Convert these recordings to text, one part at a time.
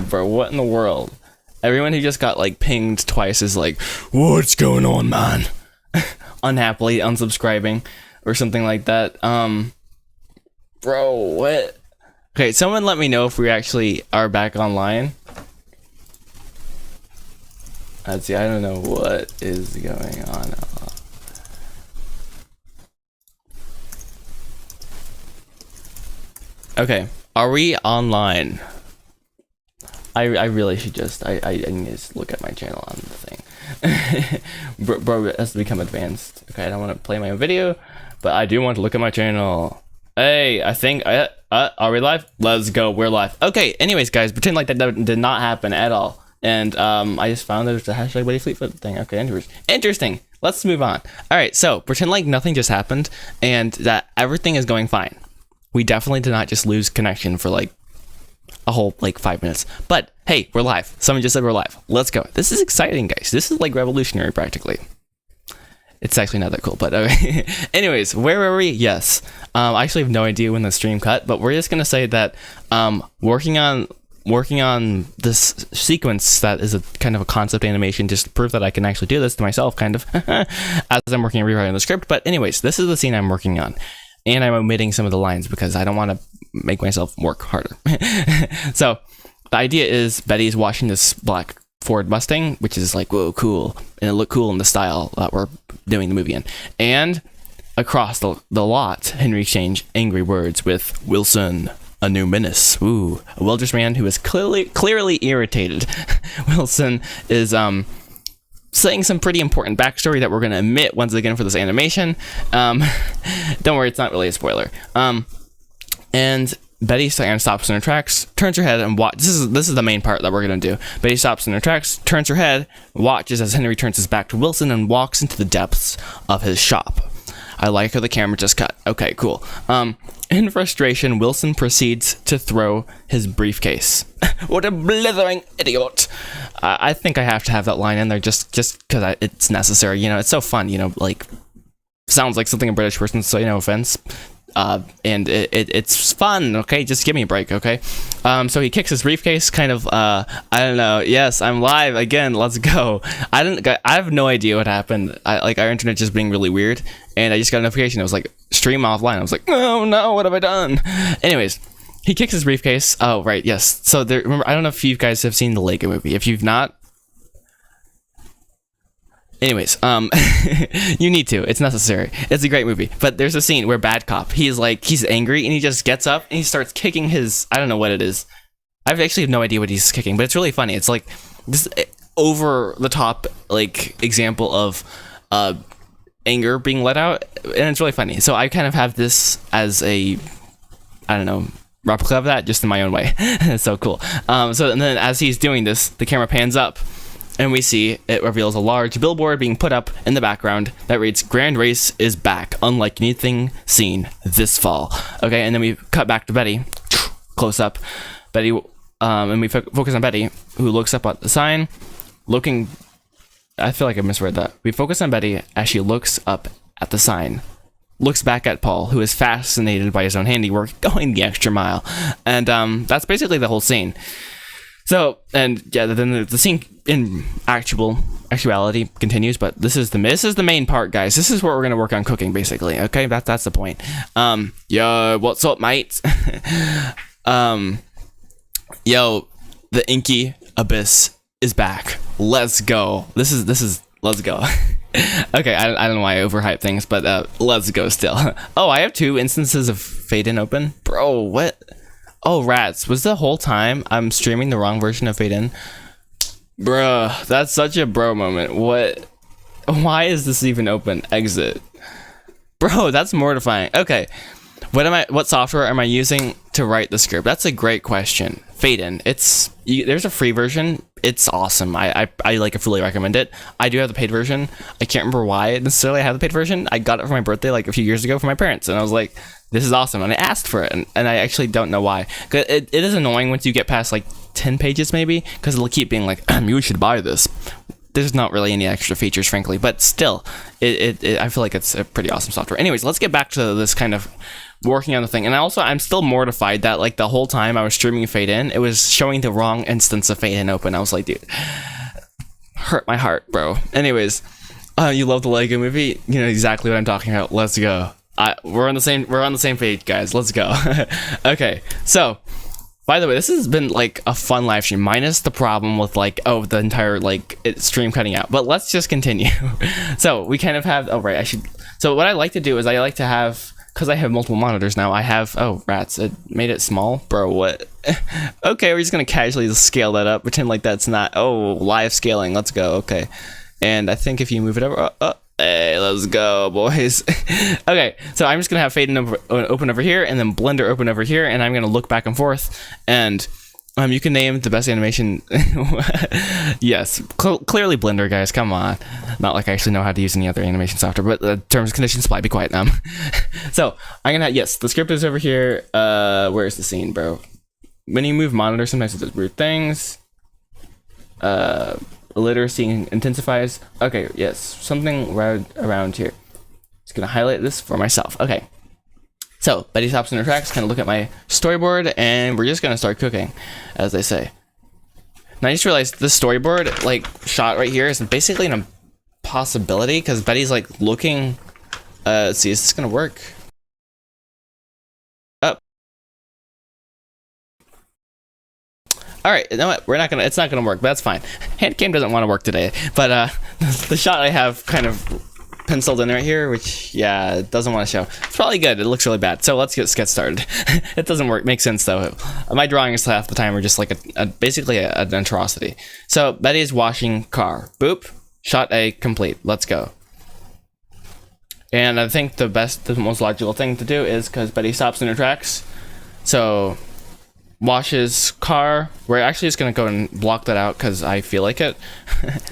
bro. What in the world? Everyone who just got like pinged twice is like, what's going on, man? Unhappily unsubscribing or something like that. Bro, what? Okay, someone let me know if we actually are back online. Let's see, I don't know what is going on. Okay, are we online? I really should just I need to just look at my channel on the thing. bro, it has to become advanced. Okay, I don't want to play my own video, but I do want to look at my channel. Hey, I think are we live? Let's go, we're live. Okay, anyways, guys, pretend like that did not happen at all. And I just found there's a hashtag Buddy Fleetfoot thing. Okay, interesting. Let's move on. All right, so pretend like nothing just happened and that everything is going fine. We definitely did not just lose connection for like a whole like 5 minutes. But hey, we're live. Someone just said we're live. Let's go. This is exciting, guys. This is like revolutionary practically. It's actually not that cool, but okay. Anyways, where were we? Yes. I actually have no idea when the stream cut, but we're just gonna say that working on this sequence that is a kind of a concept animation just to prove that I can actually do this to myself, kind of, as I'm working on rewriting the script. But anyways, this is the scene I'm working on. And I'm omitting some of the lines because I don't want to make myself work harder. So the idea is Betty's watching this black Ford Mustang, which is like, whoa, cool. And it looked cool in the style that we're doing the movie in. And across the lot, Henry exchanged angry words with Wilson, a new menace. Ooh, a Wilders man who is clearly irritated. Wilson is saying some pretty important backstory that we're going to omit once again for this animation. Don't worry, it's not really a spoiler. And Betty stops in her tracks, turns her head and watches. This is the main part that we're going to do. Betty stops in her tracks, turns her head, watches as Henry turns his back to Wilson and walks into the depths of his shop. I like how the camera just cut. Okay, cool. In frustration, Wilson proceeds to throw his briefcase. What a blithering idiot. I think I have to have that line in there just because it's necessary. You know, it's so fun, you know, like, sounds like something a British person, so, you know, offense. And it's fun, okay? Just give me a break, okay? So he kicks his briefcase, kind of, I don't know. Yes, I'm live again. Let's go. I have no idea what happened. Our internet just being really weird, and I just got a notification. It was like, stream offline. I was like, oh no, what have I done? Anyways, he kicks his briefcase. Oh, right, yes. So remember, I don't know if you guys have seen the Lego movie. If you've not, anyways, you need to. It's necessary. It's a great movie. But there's a scene where Bad Cop, he's angry and he just gets up and he starts kicking his, I don't know what it is. I actually have no idea what he's kicking, but it's really funny. It's like this over the top like example of anger being let out, and it's really funny. So I kind of have this as a, I don't know, replica of that, just in my own way. It's so cool. So and then as he's doing this, the camera pans up. And we see it reveals a large billboard being put up in the background that reads, "Grand Race is back, unlike anything seen this fall." Okay, and then we cut back to Betty, close up. Betty, and we focus on Betty, who looks up at the sign, looking. I feel like I misread that. We focus on Betty as she looks up at the sign, looks back at Paul, who is fascinated by his own handiwork, going the extra mile, and that's basically the whole scene. So, and yeah, then the scene in actuality continues, but this is the main part, guys. This is where we're gonna work on cooking, basically. Okay, that's the point. Yo, what's up, mate? Yo, the inky abyss is back. Let's go. This is let's go. Okay, I don't know why I overhype things, but let's go still. Oh, I have 2 instances of Fade-In open, bro. What? Oh, rats. Was the whole time I'm streaming the wrong version of Fade-In? Bruh, that's such a bro moment. What? Why is this even open? Exit. Bro, that's mortifying. Okay. What software am I using to write the script? That's a great question. Fade-In. There's a free version. It's awesome. I like fully recommend it. I do have the paid version. I can't remember why necessarily I have the paid version. I got it for my birthday like a few years ago from my parents, and I was like, this is awesome, and I asked for it, and I actually don't know why. 'Cause it is annoying once you get past like 10 pages maybe, because it'll keep being like, you should buy this. there's not really any extra features, frankly, but still, I feel like it's a pretty awesome software. Anyways, let's get back to this kind of working on the thing. And I'm still mortified that like the whole time I was streaming Fade In, it was showing the wrong instance of Fade In open. I was like, dude, hurt my heart, bro. Anyways, you love the Lego movie? You know exactly what I'm talking about. Let's go. We're on the same page, guys. Let's go. Okay, so by the way, this has been like a fun live stream, minus the problem with like, oh, the entire like stream cutting out. But let's just continue. So we kind of have, oh right, so what I like to do is I like to have, because I have multiple monitors now, I have, oh rats, it made it small, bro, what? Okay, we're just gonna casually scale that up, pretend like that's not, oh, live scaling, let's go, okay. And I think if you move it over, hey, let's go, boys. Okay, so I'm just gonna have Fade In open over here, and then Blender open over here, and I'm gonna look back and forth, and you can name the best animation. Yes, clearly Blender, guys, come on. Not like I actually know how to use any other animation software, but terms and conditions apply, be quiet. So I'm gonna, yes, the script is over here. Where's the scene, bro? When you move monitor, sometimes it does weird things. Literacy intensifies. Okay, yes, something right around here. Just gonna highlight this for myself. Okay, so Betty stops in her tracks, kind of look at my storyboard, and we're just gonna start cooking, as they say. Now I just realized this storyboard, like shot right here, is basically an impossibility because Betty's like looking. Let's see, is this gonna work? All right, you know what? It's not gonna work, but that's fine. Handcam doesn't want to work today, but the shot I have kind of penciled in right here, which, yeah, it doesn't want to show. It's probably good. It looks really bad. So let's get started. It doesn't work. Makes sense though. My drawings half the time are just like basically an atrocity. So Betty's washing car. Boop. Shot A complete. Let's go. And I think the most logical thing to do is, because Betty stops in her tracks, so washes car. We're actually just gonna go and block that out because I feel like it.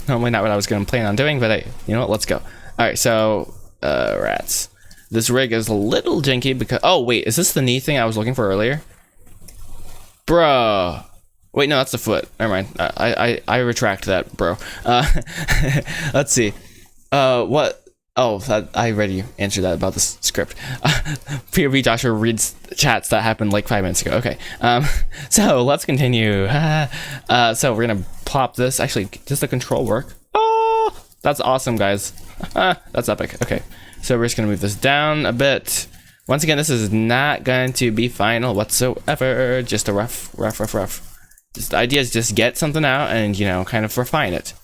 Normally not what I was gonna plan on doing, but hey, you know what? Let's go. All right, so rats. This rig is a little janky because, oh wait, is this the knee thing I was looking for earlier? Bruh. Wait, no, that's the foot. Never mind. I retract that, bro. Let's see. What? Oh, I already answered that about the script. POV Joshua reads chats that happened like 5 minutes ago. Okay. So let's continue. So we're gonna plop this. Actually, does the control work? Oh, that's awesome, guys. That's epic. Okay. So we're just gonna move this down a bit. Once again, this is not going to be final whatsoever. Just a rough. Just the idea is just get something out and, you know, kind of refine it.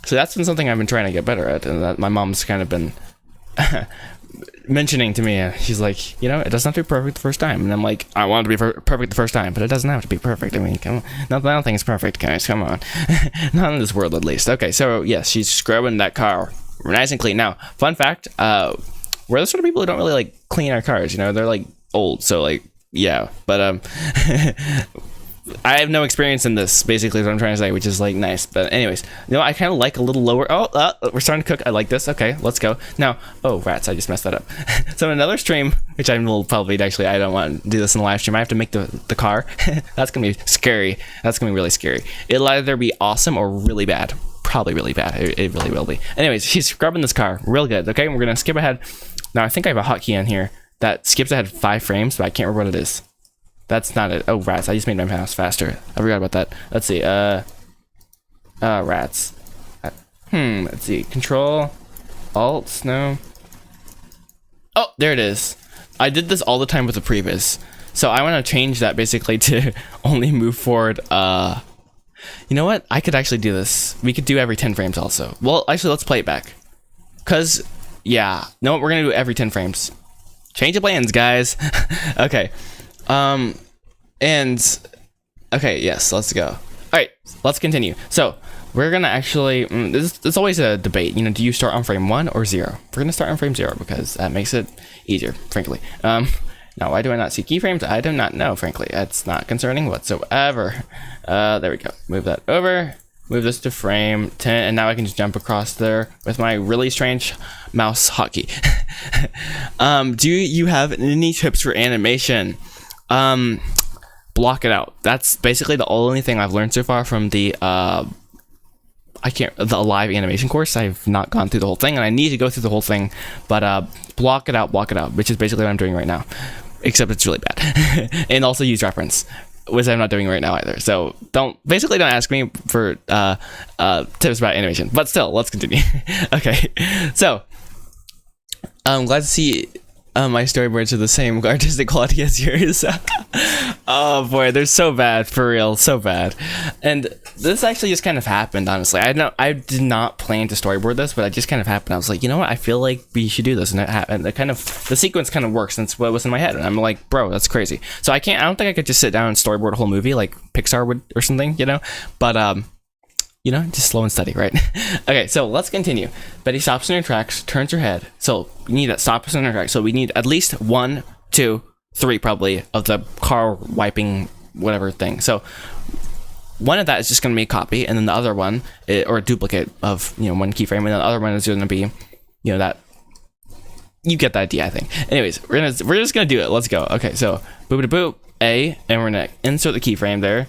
So that's been something I've been trying to get better at, and that my mom's kind of been mentioning to me. She's like, you know, it doesn't have to be perfect the first time. And I'm like, I want it to be perfect the first time, but it doesn't have to be perfect. I mean, come on. Nothing is perfect, guys. Come on. Not in this world, at least. Okay, so yes, she's scrubbing that car nice and clean. Now, fun fact, we're the sort of people who don't really like clean our cars. You know, they're like old, so like, yeah. But I have no experience in this, basically, is what I'm trying to say, which is like nice. But anyways, you know, I kind of like a little lower. Oh, we're starting to cook. I like this. Okay, let's go. Now, oh, rats, I just messed that up. So another stream, which I will probably, actually, I don't want to do this in the live stream. I have to make the car. That's going to be scary. That's going to be really scary. It'll either be awesome or really bad. Probably really bad. It really will be. Anyways, she's scrubbing this car real good. Okay, we're going to skip ahead. Now, I think I have a hotkey on here that skips ahead 5 frames, but I can't remember what it is. That's not it. Oh, rats. I just made my mouse faster. I forgot about that. Let's see. Rats. Let's see. Control. Alt. No. Oh, there it is. I did this all the time with the previs. So I want to change that basically to only move forward. You know what? I could actually do this. We could do every 10 frames also. Well, actually, let's play it back. Because, yeah. No, we're going to do every 10 frames. Change of plans, guys. Okay. And okay, yes, let's go. All right, let's continue. So we're gonna actually, there's always a debate, you know, do you start on frame 1 or 0? We're gonna start on frame 0 because that makes it easier, frankly. Now, why do I not see keyframes? I do not know, frankly. It's not concerning whatsoever. There we go. Move that over. Move this to frame 10, and now I can just jump across there with my really strange mouse hotkey. Do you have any tips for animation? Block it out. That's basically the only thing I've learned so far from the the live animation course. I've not gone through the whole thing, and I need to go through the whole thing, but block it out, which is basically what I'm doing right now, except it's really bad. And also use reference, which I'm not doing right now either. So don't ask me for tips about animation, but still, let's continue. Okay, so I'm glad to see my storyboards are the same artistic quality as yours. Oh boy, they're so bad, for real, so bad. And this actually just kind of happened, honestly. I did not plan to storyboard this, but it just kind of happened. I was like, you know what, I feel like we should do this, and it happened. The sequence kind of works, since what was in my head, and I'm like, bro, that's crazy. So I don't think I could just sit down and storyboard a whole movie like Pixar would or something, you know. But you know, just slow and steady, right? Okay, so let's continue. Betty stops in her tracks, turns her head. So we need that stop in her tracks. So we need at least 1, 2, 3 probably of the car wiping whatever thing. So one of that is just going to be a copy, and then the other one, or a duplicate of, you know, one keyframe, and then the other one is going to be, you know, that. You get the idea, I think. Anyways, we're just gonna do it. Let's go. Okay, so boop boop A, and we're gonna insert the keyframe there.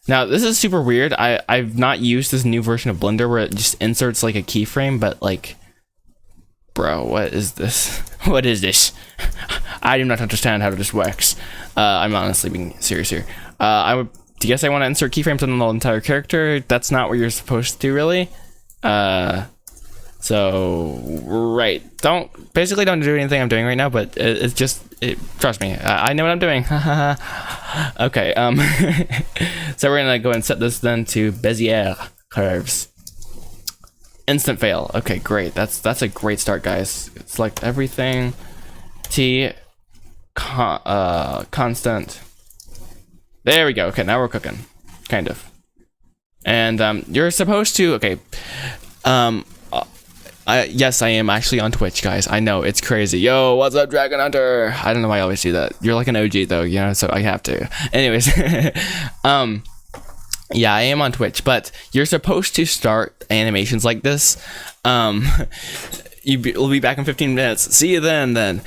Now, this is super weird. I've not used this new version of Blender where it just inserts like a keyframe, but like, bro, what is this? What is this? I do not understand how this works. I'm honestly being serious here. I would guess I want to insert keyframes on the entire character. That's not what you're supposed to, really. So, right. Basically don't do anything I'm doing right now, but it's just, trust me, I know what I'm doing. Okay, so we're gonna go and set this then to Bezier curves. Instant fail. Okay, great. That's a great start, guys. Select everything. Constant. There we go. Okay, now we're cooking. Kind of. And you're supposed to, okay. Yes, I am actually on Twitch, guys. I know, it's crazy. Yo, what's up, Dragon Hunter? I don't know why I always do that. You're like an OG though, you know, so I have to. Anyways, yeah, I am on Twitch, but you're supposed to start animations like this. We'll be back in 15 minutes. See you then.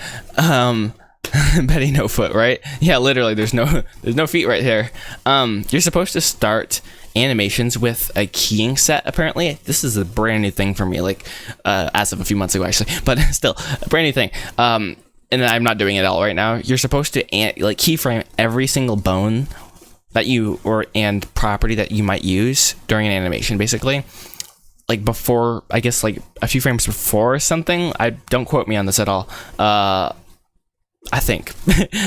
Betty no foot, right? Yeah, literally, there's no feet right here. You're supposed to start animations with a keying set. Apparently, this is a brand new thing for me, like as of a few months ago, actually, but still a brand new thing. And I'm not doing it all right now. You're supposed to like keyframe every single bone that and property that you might use during an animation, basically. Like before, I guess like a few frames before something. Don't quote me on this at all. I think.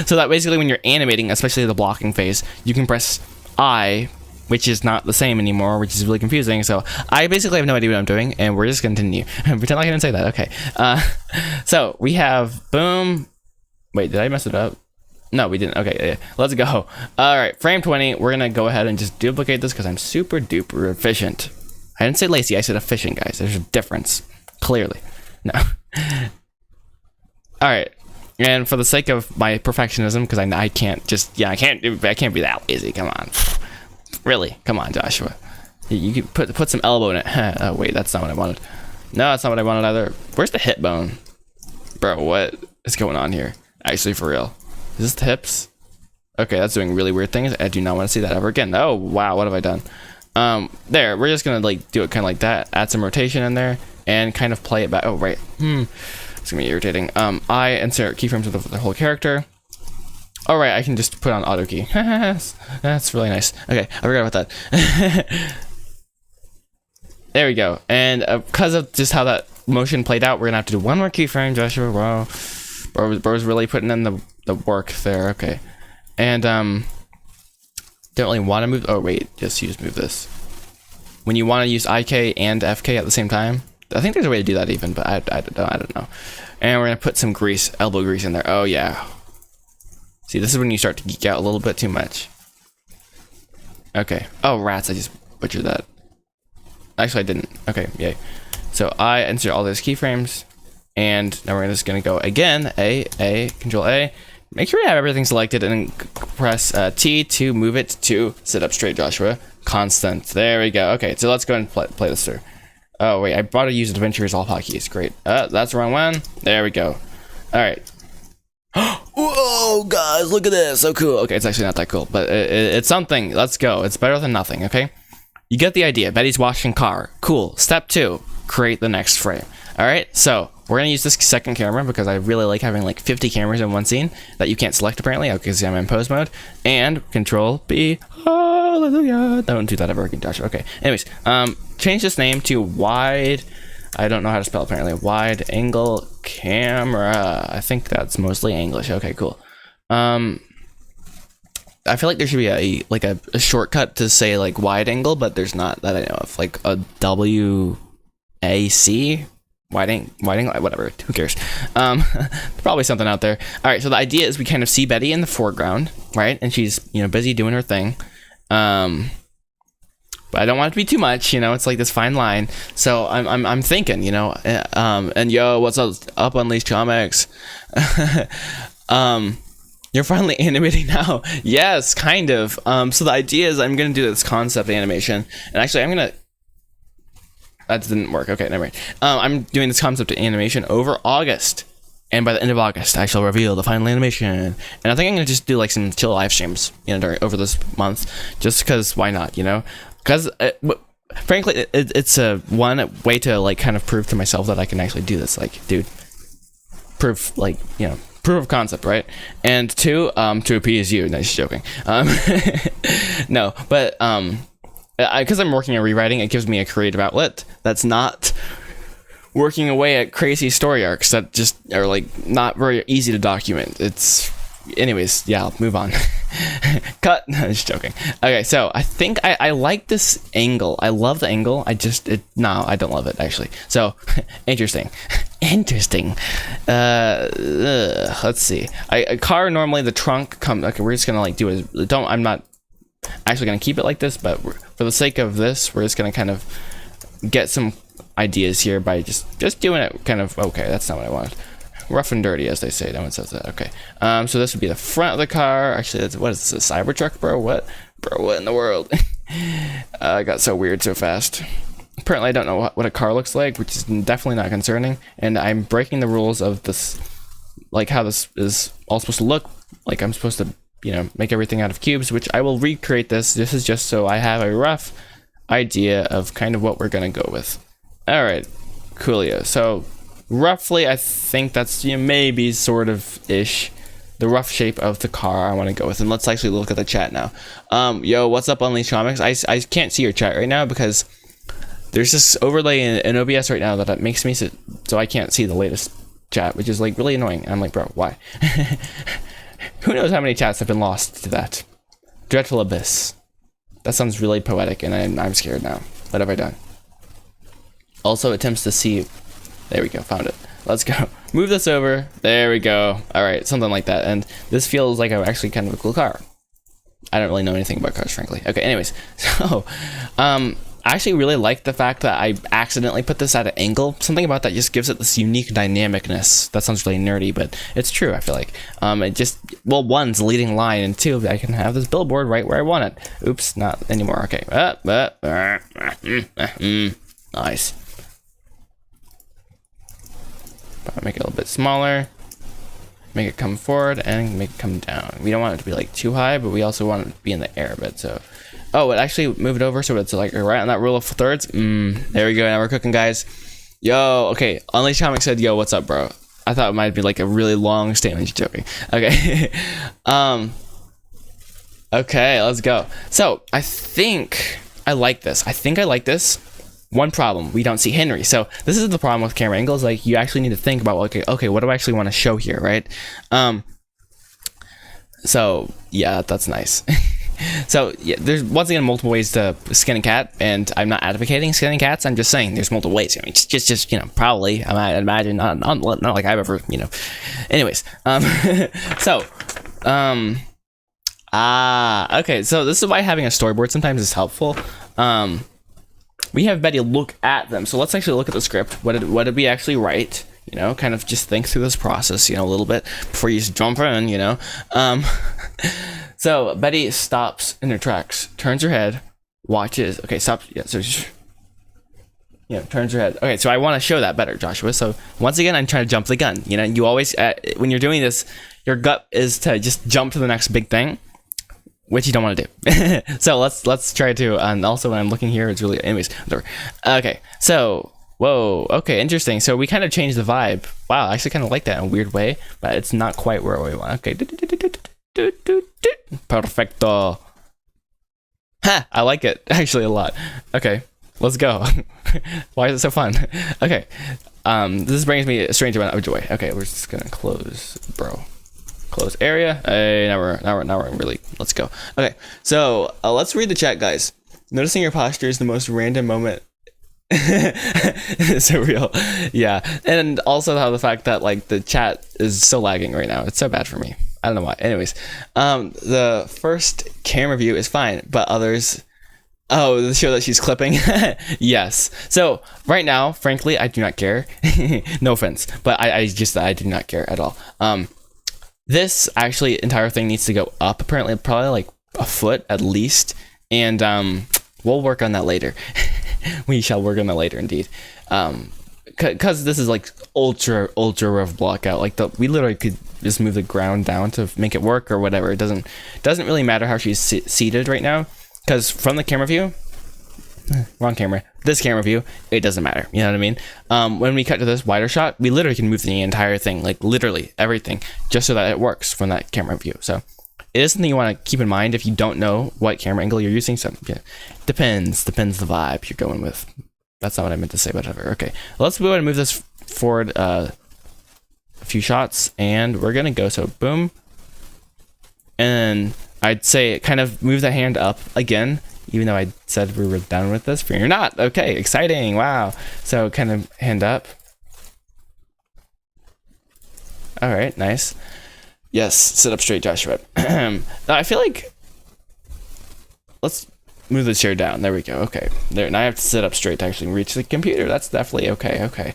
So that basically when you're animating, especially the blocking phase, you can press I, which is not the same anymore, which is really confusing. So I basically have no idea what I'm doing, and we're just gonna continue. Pretend like I didn't say that. Okay. So we have boom. Wait, did I mess it up? No, we didn't. Okay, yeah. Let's go. All right, frame 20. We're gonna go ahead and just duplicate this because I'm super duper efficient. I didn't say lazy. I said efficient, guys. There's a difference, clearly. No. All right. And for the sake of my perfectionism, because I can't just, I can't be that lazy. Come on, really, come on, Joshua. You can put some elbow in it. Oh wait, that's not what I wanted. No, that's not what I wanted either. Where's the hip bone, bro? What is going on here? Actually, for real, is this the hips? Okay, that's doing really weird things. I do not want to see that ever again. Oh wow, what have I done? There, we're just gonna like do it kind of like that. Add some rotation in there and kind of play it back. Oh right. It's gonna be irritating. I insert keyframes of the whole character. All right, I can just put on auto key. That's really nice. Okay, I forgot about that. There we go. And because of just how that motion played out, we're gonna have to do one more keyframe, Joshua. Wow, bro's really putting in the work there. Okay, and don't really want to move. Oh wait, just move this. When you want to use IK and FK at the same time. I think there's a way to do that even, but I don't know. And we're gonna put some grease, elbow grease in there. Oh yeah. See, this is when you start to geek out a little bit too much. Okay. Oh rats! I just butchered that. Actually, I didn't. Okay, yay. So I insert all those keyframes, and now we're just gonna go again. Control A. Make sure you have everything selected, and press T to move it to sit up straight, Joshua. Constant. There we go. Okay, so let's go and play this through. Oh wait, I brought to use adventures all hotkeys. Great. That's the wrong one. There we go. All right. Whoa, guys, look at this. So cool. Okay, it's actually not that cool, but it's something. Let's go. It's better than nothing. Okay. You get the idea. Betty's washing car. Cool. Step 2, create the next frame. All right, so we're gonna use this second camera because I really like having like 50 cameras in one scene that you can't select apparently because I'm in pose mode. And Control B, hallelujah. Don't do that ever again, Josh. Okay. Anyways, change this name to wide. I don't know how to spell apparently. Wide angle camera. I think that's mostly English. Okay, cool. I feel like there should be a shortcut to say like wide angle, but there's not that I know of. Like a WAC. Wide angle, whatever, who cares? Probably something out there. All right, so the idea is we kind of see Betty in the foreground, right? And she's, busy doing her thing. But I don't want it to be too much, it's like this fine line. So I'm thinking, and yo, what's up Unleashed Comics? You're finally animating now. Yes, kind of. So the idea is I'm gonna do this concept animation, and actually that didn't work. Okay, never mind. I'm doing this concept animation over August. And by the end of August, I shall reveal the final animation. And I think I'm going to just do like some chill live streams, over this month. Just because, why not, Because, frankly, it's a one way to like kind of prove to myself that I can actually do this. Like, dude, proof of concept, right? And two, to appease you. No, just joking. No, but, because I'm working on rewriting, it gives me a creative outlet that's not working away at crazy story arcs that just are like not very easy to document. Anyways, yeah, I'll move on. Cut. No, just joking. Okay, so I think I like this angle. I love the angle. I don't love it actually. So interesting. Let's see. A car normally the trunk comes. Okay, we're just gonna like do it. I'm not actually gonna keep it like this, but for the sake of this, we're just gonna kind of get some ideas here by just doing it kind of. Okay, that's not what I wanted. Rough and dirty, as they say. No one says that. Okay. So this would be the front of the car. Actually, what is this? A Cybertruck, bro? What in the world? I got so weird so fast. Apparently, I don't know what a car looks like, which is definitely not concerning. And I'm breaking the rules of this, like how this is all supposed to look. Like I'm supposed to make everything out of cubes, which I will recreate this. This is just so I have a rough idea of kind of what we're going to go with. All right, coolio. So roughly, I think that's maybe sort of ish the rough shape of the car I want to go with. And let's actually look at the chat now. Yo, what's up, Unleashed Comics? I can't see your chat right now because there's this overlay in OBS right now that makes me so I can't see the latest chat, which is like really annoying. And I'm like, bro, why? Who knows how many chats have been lost to that dreadful abyss? That sounds really poetic, and I'm scared now. What have I done? Also attempts to see. There we go, found it. Let's go. Move this over. There we go. All right, something like that. And this feels like actually kind of a cool car. I don't really know anything about cars, frankly. Okay, anyways. So, I actually really like the fact that I accidentally put this at an angle. Something about that just gives it this unique dynamicness. That sounds really nerdy, but it's true, I feel like. One's the leading line, and two, I can have this billboard right where I want it. Oops, not anymore. Okay. Nice. Make it a little bit smaller. Make it come forward and make it come down. We don't want it to be like too high, but we also want it to be in the air a bit. So, it actually moved over, so it's like right on that rule of thirds. There we go. Now we're cooking, guys. Yo, okay. Unleashed Comics said, "Yo, what's up, bro?" I thought it might be like a really long statement. Just joking. Okay. Okay, let's go. So I think I like this. One problem, we don't see Henry. So this is the problem with camera angles. Like you actually need to think about, okay, what do I actually want to show here, right? So yeah, that's nice. So yeah, there's once again multiple ways to skin a cat, and I'm not advocating skinning cats. I'm just saying there's multiple ways. I mean, just probably I imagine not like I've ever Anyways, okay. So this is why having a storyboard sometimes is helpful. We have Betty look at them. So let's actually look at the script. What did we actually write? Kind of just think through this process, a little bit before you just jump in, So Betty stops in her tracks, turns her head, watches. Okay, stops. Yeah, so turns her head. Okay, so I want to show that better, Joshua. So once again, I'm trying to jump the gun. You always, when you're doing this, your gut is to just jump to the next big thing. which you don't want to do. So let's try to. And also, when I'm looking here, it's really, anyways. Whatever. Okay, so whoa. Okay, interesting. So we kind of changed the vibe. Wow, I actually kind of like that in a weird way, but it's not quite where we want. Okay, perfecto. Ha! I like it actually a lot. Okay, let's go. Why is it so fun? Okay, this brings me a strange amount of joy. Okay, we're just gonna close, bro. Close area. Hey, now we're really. Let's go. Okay, so let's read the chat, guys. Noticing your posture is the most random moment. So real, yeah. And also how the fact that like the chat is so lagging right now. It's so bad for me. I don't know why. Anyways, the first camera view is fine, but others. Oh, the show that she's clipping. Yes. So right now, frankly, I do not care. No offense, but I do not care at all. This actually entire thing needs to go up. Apparently, probably like a foot at least, and we'll work on that later. We shall work on that later, indeed. Because this is like ultra rough block out. Like we literally could just move the ground down to make it work or whatever. It doesn't really matter how she's seated right now. Because from the camera view, wrong camera, this camera view, it doesn't matter. You know what I mean? When we cut to this wider shot, we literally can move the entire thing, like literally everything, just so that it works from that camera view. So it is something you want to keep in mind if you don't know what camera angle you're using. So yeah, depends the vibe you're going with. That's not what I meant to say, but whatever. Okay, let's go ahead and move this forward a few shots, and we're gonna go, so boom. And I'd say kind of move the hand up again, even though I said we were done with this, but you're not. Okay, exciting, wow. So kind of hand up. All right, nice. Yes, sit up straight, Joshua. Now I feel like, let's move the chair down. There we go. Okay, there. Now I have to sit up straight to actually reach the computer. That's definitely okay. Okay.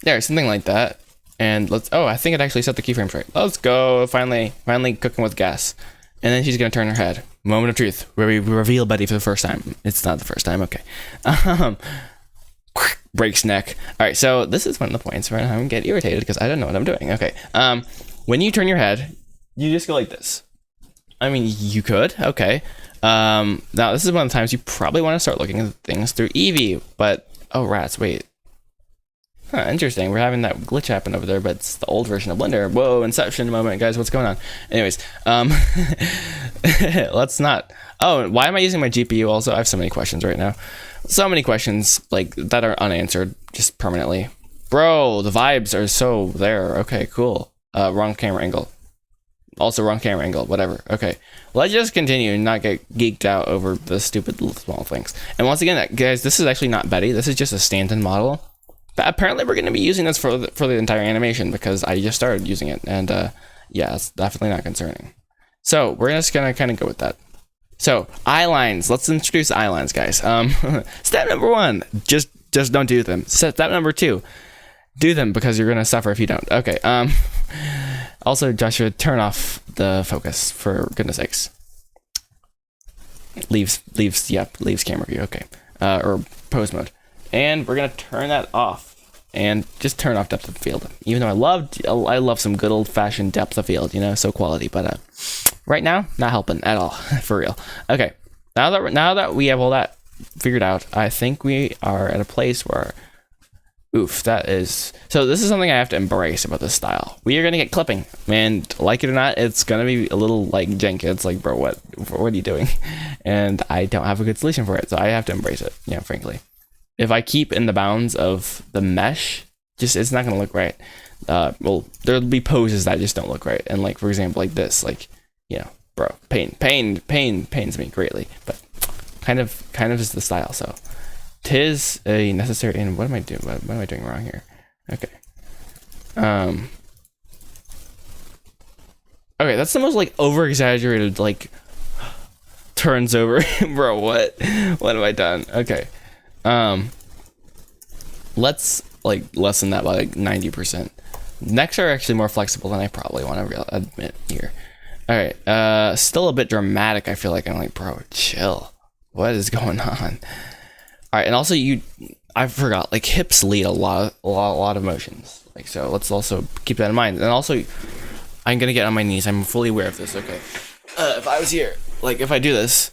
There, something like that. And let's. Oh, I think it actually set the keyframes right. Let's go. Finally cooking with gas. And then she's gonna turn her head. Moment of truth, where we reveal Betty for the first time. It's not the first time. Okay. Breaks neck. All right. So this is one of the points where I get irritated because I don't know what I'm doing. Okay. When you turn your head, you just go like this. I mean, you could. Okay. Now this is one of the times you probably want to start looking at things through Eevee. But oh rats, wait. Huh, interesting. We're having that glitch happen over there, but it's the old version of Blender. Whoa, Inception moment, guys. What's going on? Anyways, let's not. Oh, why am I using my GPU also? I have so many questions right now. So many questions like that are unanswered just permanently. Bro, the vibes are so there. Okay, cool. Wrong camera angle. Also wrong camera angle. Whatever. Okay. Let's just continue and not get geeked out over the stupid small things. And once again, guys, this is actually not Betty. This is just a stand-in model. But apparently we're going to be using this for the entire animation because I just started using it. And yeah, it's definitely not concerning. So we're just going to kind of go with that. So eye lines. Let's introduce eye lines, guys. Step number 1, just don't do them. Step number 2, do them because you're going to suffer if you don't. Okay. Also, Joshua, turn off the focus for goodness sakes. Leaves camera view. Okay. Or pose mode. And we're gonna turn that off and just turn off depth of field. Even though I love some good old fashioned depth of field, you know, so quality. But right now, not helping at all, for real. Okay, now that we have all that figured out, I think we are at a place where, oof, that is. So this is something I have to embrace about this style. We are gonna get clipping, and like it or not, it's gonna be a little like janky. It's like, bro, what are you doing? And I don't have a good solution for it, so I have to embrace it. Yeah, frankly. If I keep in the bounds of the mesh, it's not gonna look right. Well, there'll be poses that just don't look right, and like for example, like this, like, you know, bro, pains me greatly, but kind of is the style. So, 'tis a necessary. And what am I doing? What am I doing wrong here? Okay. Okay, that's the most like over exaggerated like turns over, bro. What have I done? Okay. Let's like lessen that by like 90%. Necks are actually more flexible than I probably want to admit here. All right, still a bit dramatic. I feel like I'm like, bro, chill. What is going on? All right, and also I forgot, like hips lead a lot of motions. Like, so let's also keep that in mind. And also, I'm gonna get on my knees. I'm fully aware of this. Okay. If I was here, like if I do this,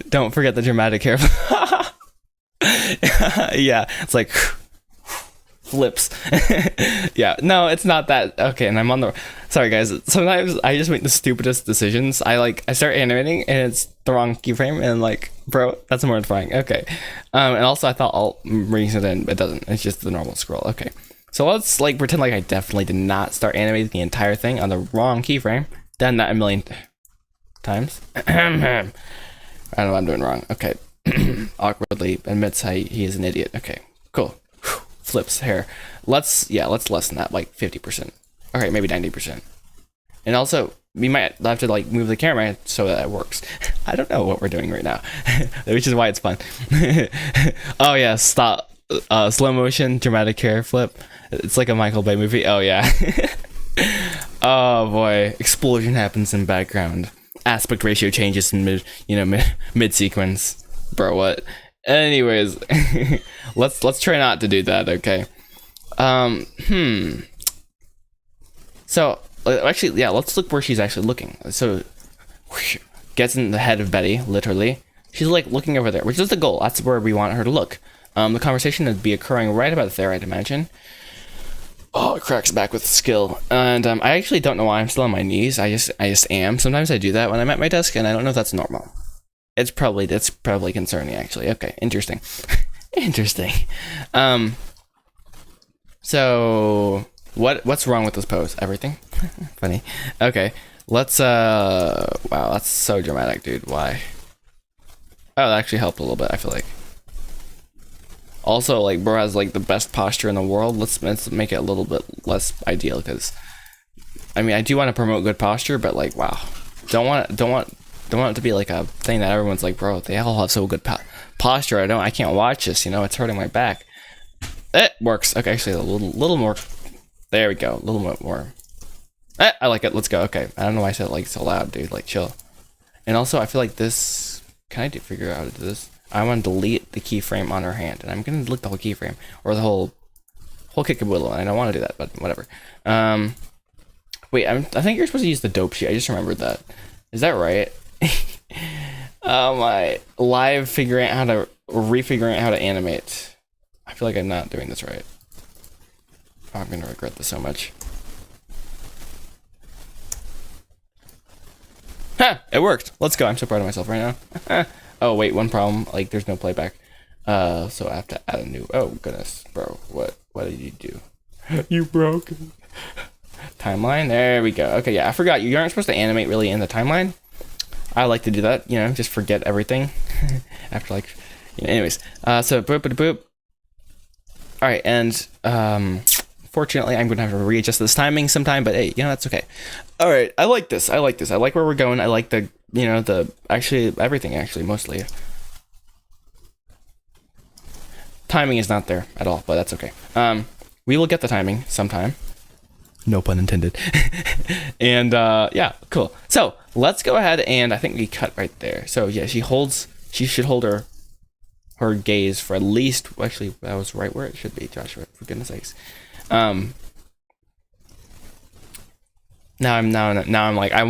don't forget the dramatic hair. Yeah, it's like flips. Yeah, no, it's not that. Okay, and I'm on the. Sorry, guys. Sometimes I just make the stupidest decisions. I start animating and it's the wrong keyframe, and like, bro, that's mortifying. Okay, and also I thought Alt brings it in, it doesn't. It's just the normal scroll. Okay, so let's like pretend like I definitely did not start animating the entire thing on the wrong keyframe. Done that a million times. I don't know what I'm doing wrong. Okay, awkwardly admits he is an idiot. Okay, cool. Flips hair. Let's lessen that like 50%. Okay, maybe 90%. And also, we might have to like move the camera so that it works. I don't know what we're doing right now, which is why it's fun. Oh yeah, stop. Slow motion, dramatic hair flip. It's like a Michael Bay movie. Oh yeah. Oh boy, explosion happens in background. Aspect ratio changes in mid sequence. Bro, what? Anyways, let's try not to do that, okay? So actually, yeah, let's look where she's actually looking. So gets in the head of Betty, literally. She's like looking over there, which is the goal. That's where we want her to look. The conversation would be occurring right about there, I'd imagine. Oh, it cracks back with skill. And I actually don't know why I'm still on my knees. I just am. Sometimes I do that when I'm at my desk, and I don't know if that's normal. That's probably concerning, actually. Okay, interesting. Interesting. So what's wrong with this pose? Everything? Funny. Okay, let's wow, that's so dramatic, dude. Why? Oh, that actually helped a little bit, I feel like. Also, like, bro has like the best posture in the world. Let's make it a little bit less ideal, because I mean, I do want to promote good posture, but like, wow, don't want it to be like a thing that everyone's like, bro, they all have so good posture. I can't watch this. It's hurting my back. It works. Okay, actually, a little more. There we go. A little bit more. I like it. Let's go. Okay, I don't know why I said it like so loud, dude. Like, chill. And also, I feel like this. Can I figure out how to do this? I want to delete the keyframe on her hand, and I'm gonna delete the whole keyframe or the whole kickaboodle. And I don't want to do that, but whatever. Wait, I think you're supposed to use the dope sheet. I just remembered that. Is that right? Oh my! Live refiguring out how to animate. I feel like I'm not doing this right. Oh, I'm gonna regret this so much. Ha! It worked. Let's go. I'm so proud of myself right now. Oh wait, one problem. Like, there's no playback. So I have to add a new. Oh goodness, bro. What did you do? You broke it. Timeline. There we go. Okay, yeah. I forgot you aren't supposed to animate really in the timeline. I like to do that, just forget everything after like, anyways. So boop boop boop. All right, and fortunately, I'm gonna have to readjust this timing sometime, but hey, that's okay. All right, I like this. I like where we're going. I like the, everything actually, mostly. Timing is not there at all, but that's okay. We will get the timing sometime. No pun intended. And yeah, cool. So let's go ahead, and I think we cut right there. So yeah, she should hold her gaze for at least, actually that was right where it should be, Joshua, for goodness sakes. Now I'm like, I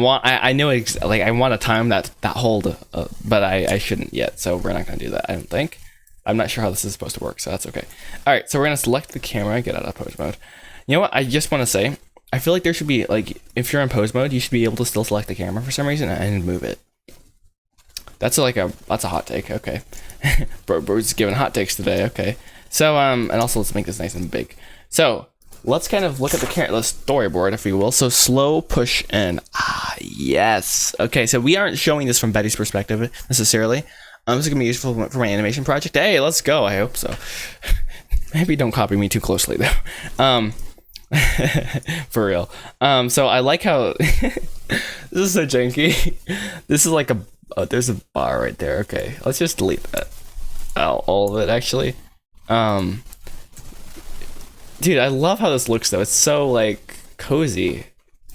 know I want to time that hold, but I shouldn't yet, so we're not gonna do that, I don't think. I'm not sure how this is supposed to work, so that's okay. All right, so we're gonna select the camera, get out of pose mode. You know what? I just want to say, I feel like there should be, like, if you're in pose mode, you should be able to still select the camera for some reason and move it. That's a hot take. Okay. Bro's giving hot takes today. Okay. So and also let's make this nice and big. So let's kind of look at the storyboard, if you will. So slow push in. Ah, yes. Okay. So we aren't showing this from Betty's perspective necessarily. This is gonna be useful for my animation project. Hey, let's go. I hope so. Maybe don't copy me too closely though. For real. So I like how this is so janky. This is like there's a bar right there. Okay, let's just delete that. All of it actually. Dude, I love how this looks though. It's so like cozy.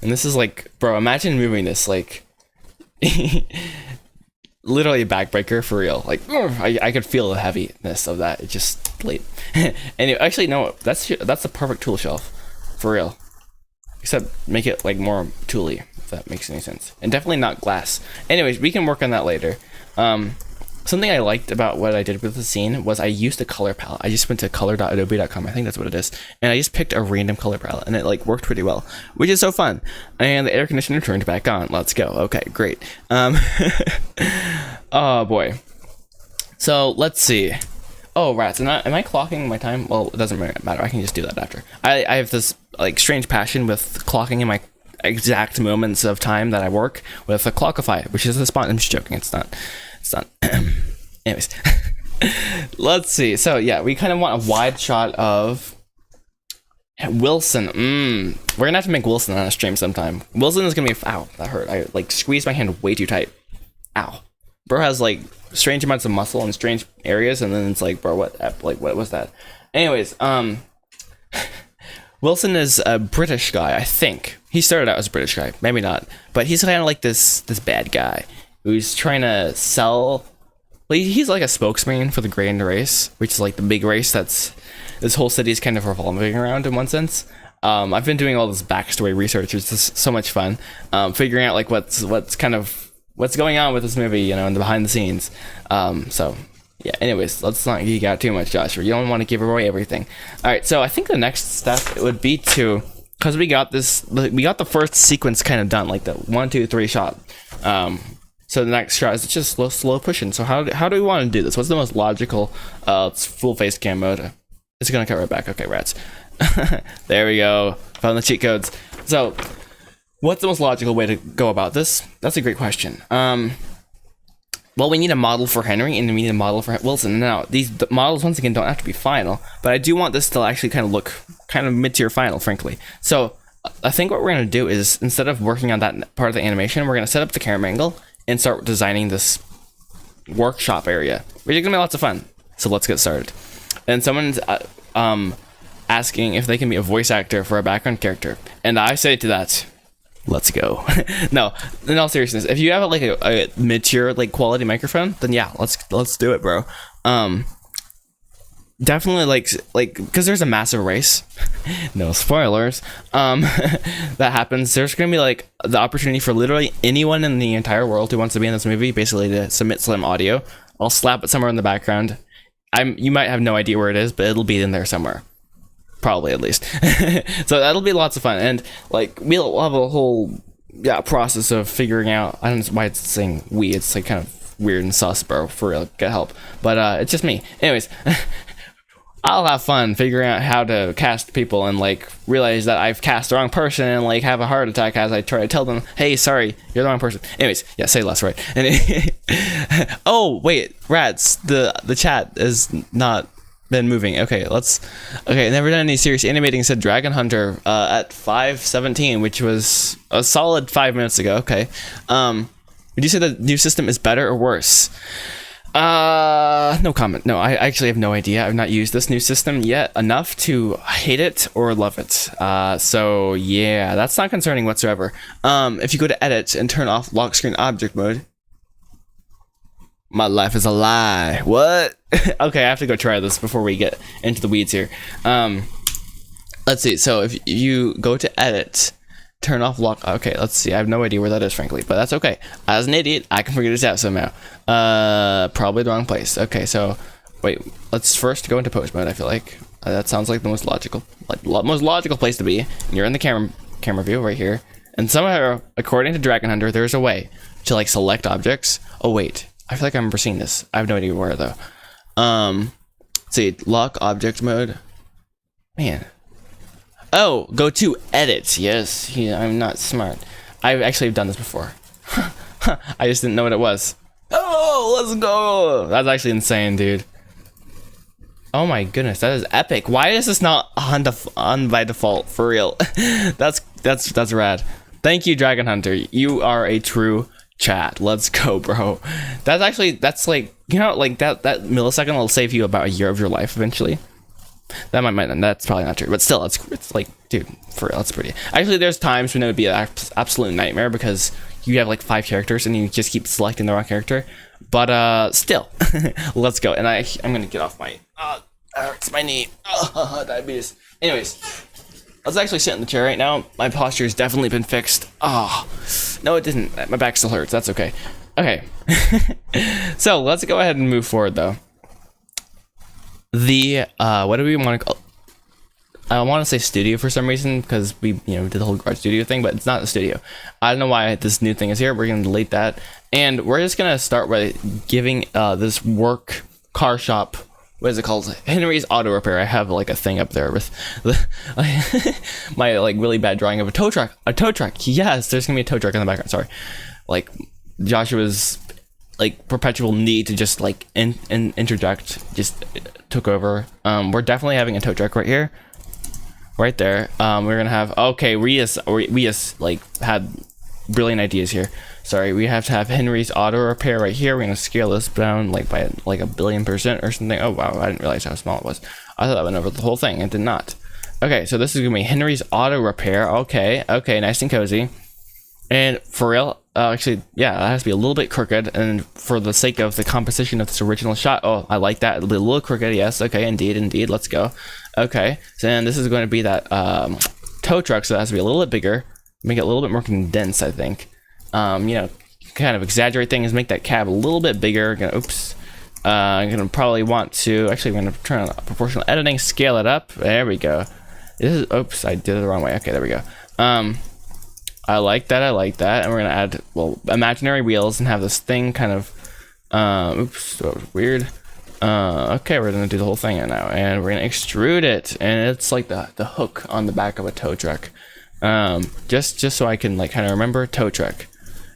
And this is like, bro, imagine moving this like literally a backbreaker for real. Like, I could feel the heaviness of that. It just delete. And actually no, that's the perfect tool shelf. For real. except make it like more tooly, if that makes any sense. And definitely not glass. Anyways, we can work on that later. Something I liked about what I did with the scene was I used a color palette. I just went to color.adobe.com, I think that's what it is, and I just picked a random color palette, and it like worked pretty well, which is so fun. And the air conditioner turned back on. Let's go. Okay, great. Oh boy. So let's see. Oh rats, am I clocking my time? Well, it doesn't matter. I can just do that after. I have this like strange passion with clocking in my exact moments of time that I work with a Clockify, which is a spot. I'm just joking. It's not. Anyways, let's see. So yeah, we kind of want a wide shot of Wilson. We're gonna have to make Wilson on a stream sometime. Wilson is gonna be. Ow, that hurt. I like squeezed my hand way too tight. Ow. Bro has like strange amounts of muscle in strange areas, and then it's like, bro, what was that? Anyways, Wilson is a British guy, I think. He started out as a British guy, maybe not, but he's kind of like this bad guy who's trying to sell. Like, he's like a spokesman for the Grand Race, which is like the big race that's this whole city is kind of revolving around in one sense. I've been doing all this backstory research. It's just so much fun, figuring out like what's going on with this movie, you know, in the behind the scenes. So yeah, anyways, let's not geek out too much, Joshua. You don't want to give away everything. All right, so I think the next step would be to, because we got the first sequence kind of done, like the 1, 2, 3 shot. So the next shot is just slow pushing. So how do we want to do this? What's the most logical? It's full face cam mode. It's gonna cut right back. Okay, rats. There we go. Found the cheat codes. So what's the most logical way to go about this? That's a great question. Well, we need a model for Henry, and we need a model for Wilson. Now, these models, once again, don't have to be final, but I do want this to actually kind of look kind of mid-tier final, frankly. So I think what we're going to do is, instead of working on that part of the animation, we're going to set up the camera angle and start designing this workshop area, which is going to be lots of fun. So let's get started. And someone's asking if they can be a voice actor for a background character, and I say to that, let's go. No, in all seriousness, if you have like a mid-tier like quality microphone, then yeah, let's do it, bro. Definitely like because there's a massive race. No spoilers. That happens. There's gonna be like the opportunity for literally anyone in the entire world who wants to be in this movie, basically to submit some audio. I'll slap it somewhere in the background. You might have no idea where it is, but it'll be in there somewhere. Probably, at least. So that'll be lots of fun, and like we'll have a whole process of figuring out. I don't know why it's saying we. It's like kind of weird and sus, bro. For real, get help. But it's just me. Anyways, I'll have fun figuring out how to cast people and like realize that I've cast the wrong person and like have a heart attack as I try to tell them, hey, sorry, you're the wrong person. Anyways, yeah, say less, right? And oh wait, rats. The chat is not been moving. Okay, never done any serious animating, said Dragon Hunter at 5:17, which was a solid 5 minutes ago. Okay. Would you say the new system is better or worse? No comment. No, I actually have no idea. I've not used this new system yet enough to hate it or love it. So yeah, that's not concerning whatsoever. If you go to edit and turn off lock screen object mode, my life is a lie. What? Okay, I have to go try this before we get into the weeds here. Let's see. So if you go to edit, turn off lock. Okay, let's see. I have no idea where that is, frankly, but that's okay. As an idiot, I can figure this out somehow. Probably the wrong place. Okay, so wait. Let's first go into post mode. I feel like that sounds like the most logical, place to be. And you're in the camera view right here. And somehow, according to Dragon Hunter, there's a way to like select objects. Oh wait. I feel like I remember seeing this. I have no idea where though. Let's see, lock object mode. Man. Oh, go to edit. Yes, I'm not smart. I actually have done this before. I just didn't know what it was. Oh, let's go. That's actually insane, dude. Oh my goodness, that is epic. Why is this not on by default? For real. That's rad. Thank you, Dragon Hunter. You are a true chat. Let's go, bro. That's like, you know, like that millisecond will save you about a year of your life eventually. That's probably not true, but still, it's like, dude, for real, that's pretty. Actually, there's times when it would be an absolute nightmare because you have like 5 characters and you just keep selecting the wrong character. But still, let's go. And I'm gonna get off my hurts my knee. Diabetes. Anyways, Let's actually sit in the chair right now. My posture has definitely been fixed. Oh, no, it didn't. My back still hurts. That's okay. Okay. So let's go ahead and move forward though. The what do we want to call? I want to say studio for some reason because we did the whole garage studio thing, but it's not the studio. I don't know why this new thing is here. We're gonna delete that, and we're just gonna start by giving this work car shop. What is it called? Henry's Auto Repair. I have like a thing up there with the, my like really bad drawing of a tow truck. A tow truck. Yes, there's gonna be a tow truck in the background. Sorry. Like Joshua's like perpetual need to just like interject just took over. We're definitely having a tow truck right here. Right there. We're gonna have we just like had brilliant ideas here. Sorry, we have to have Henry's Auto Repair right here. We're gonna scale this down like by like 1,000,000,000% or something. Oh wow, I didn't realize how small it was. I thought that went over the whole thing. It did not. Okay, so this is gonna be Henry's Auto Repair. Okay, nice and cozy. And for real, actually, yeah, that has to be a little bit crooked. And for the sake of the composition of this original shot, oh, I like that. A little crooked, yes. Okay, indeed. Let's go. Okay, so then this is going to be that tow truck, so it has to be a little bit bigger, make it a little bit more condensed, I think. Kind of exaggerate things, make that cab a little bit bigger. I'm gonna probably want to, actually, I'm gonna turn on proportional editing, scale it up. There we go. Oops, I did it the wrong way. Okay, there we go. I like that, and we're gonna add, imaginary wheels and have this thing kind of, oops, that was weird. Okay, we're gonna do the whole thing now, and we're gonna extrude it, and it's like the hook on the back of a tow truck. Just so I can like kind of remember tow truck.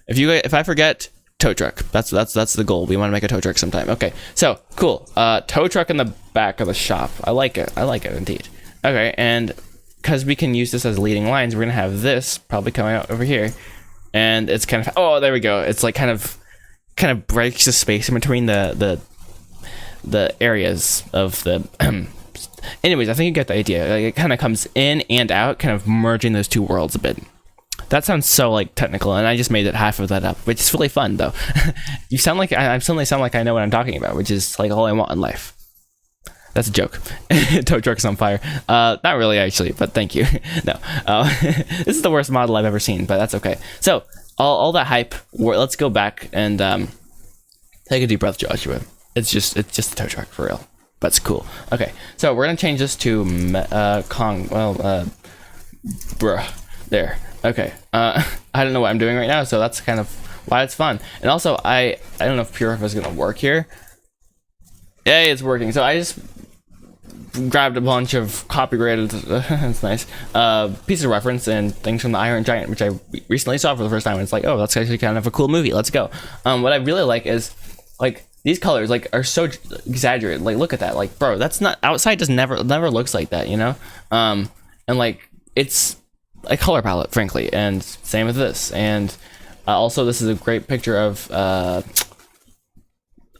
If I forget, tow truck. That's the goal. We want to make a tow truck sometime. Okay, so cool. Tow truck in the back of the shop. I like it indeed. Okay, and because we can use this as leading lines, we're gonna have this probably coming out over here, and it's kind of, oh, there we go. It's like kind of breaks the space in between the areas of the anyways, I think you get the idea. Like, it kind of comes in and out, kind of merging those two worlds a bit. That sounds so like technical, and I just made it half of that up, which is really fun though. You sound like I suddenly sound like I know what I'm talking about, which is like all I want in life. That's a joke. Tow truck's on fire. Not really actually, but thank you. No, this is the worst model I've ever seen, but that's okay. So all that hype. Let's go back and take a deep breath, Joshua. It's just a tow truck for real, but it's cool. Okay, so we're gonna change this to there. Okay, I don't know what I'm doing right now, so that's kind of why it's fun. And also, I don't know if Purify is gonna work here. Yay, it's working. So I just grabbed a bunch of copyrighted, that's nice, pieces of reference and things from the Iron Giant, which I recently saw for the first time. And it's like, oh, that's actually kind of a cool movie. Let's go. What I really like is like these colors like are so exaggerated. Like, look at that. Like, bro, that's not outside. Just never looks like that, you know. And like it's a color palette, frankly. And same with this. And also, this is a great picture of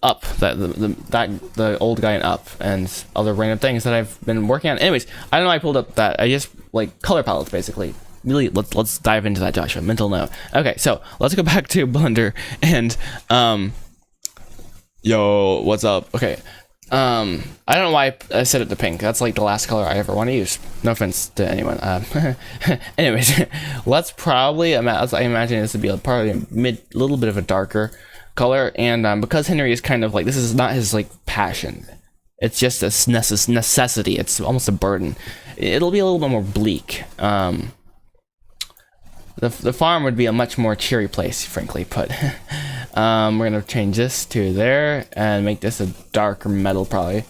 Up, the old guy in Up, and other random things that I've been working on. Anyways, I don't know. I pulled up that. I just like color palettes basically. Really, let's dive into that, Joshua. Mental note. Okay, so let's go back to Blender and yo, what's up? Okay, I don't know why I set it to pink. That's like the last color I ever want to use. No offense to anyone. Anyways, let's probably I imagine this would be probably a little bit of a darker color, and because Henry is kind of like, this is not his like passion, it's just a necessity, it's almost a burden, it'll be a little bit more bleak. The farm would be a much more cheery place, frankly put. We're gonna change this to there and make this a darker metal, probably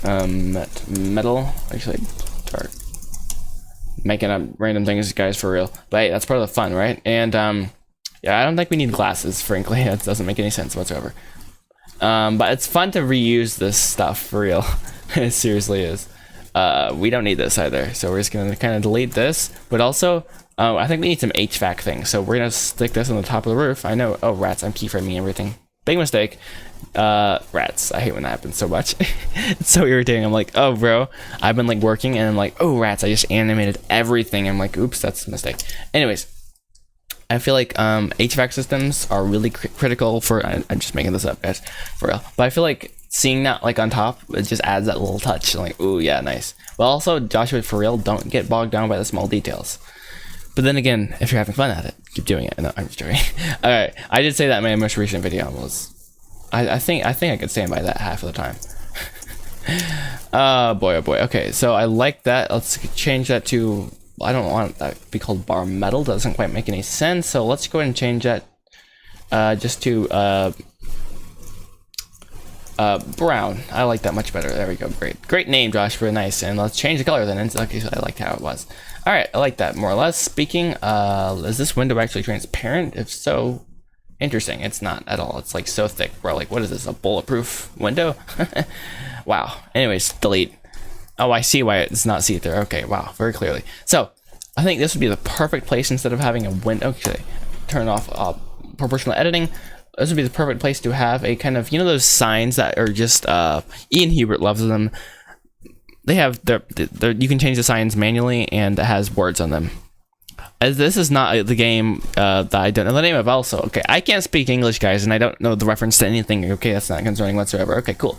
metal, actually dark, making up random things, guys, for real, but hey, that's part of the fun, right? And yeah, I don't think we need glasses, frankly. That doesn't make any sense whatsoever. But it's fun to reuse this stuff, for real. It seriously is. We don't need this either, so we're just going to kind of delete this. But also, I think we need some HVAC things, so we're going to stick this on the top of the roof. I know, oh, rats, I'm keyframing everything. Big mistake. Rats, I hate when that happens so much. It's so irritating. I'm like, oh, bro, I've been like working, and I'm like, oh, rats, I just animated everything. I'm like, oops, that's a mistake. Anyways. I feel like HVAC systems are really critical for, I'm just making this up, guys, for real. But I feel like seeing that like on top, it just adds that little touch. I'm like, ooh, yeah, nice. But also, Joshua, for real, don't get bogged down by the small details. But then again, if you're having fun at it, keep doing it. No, I'm just joking. All right, I did say that in my most recent video was, I think I could stand by that half of the time. Oh boy. Okay, so I like that. Let's change that to, I don't want that to be called bar metal. Doesn't quite make any sense. So let's go ahead and change that just to brown. I like that much better. There we go. Great name, Josh. Very nice. And let's change the color then. Okay, so I liked how it was. All right, I like that more or less. Speaking, is this window actually transparent? If so, interesting. It's not at all. It's like so thick. Bro, like, what is this? A bulletproof window? Wow. Anyways, delete. Oh, I see why it's not see-through. Okay, wow, very clearly. So, I think this would be the perfect place instead of having a window. Okay, turn off proportional editing. This would be the perfect place to have a kind of, you know, those signs that are just, Ian Hubert loves them. They have, you can change the signs manually, and it has words on them. As this is not the game that I don't know the name of also. Okay, I can't speak English, guys, and I don't know the reference to anything. Okay, that's not concerning whatsoever. Okay, cool.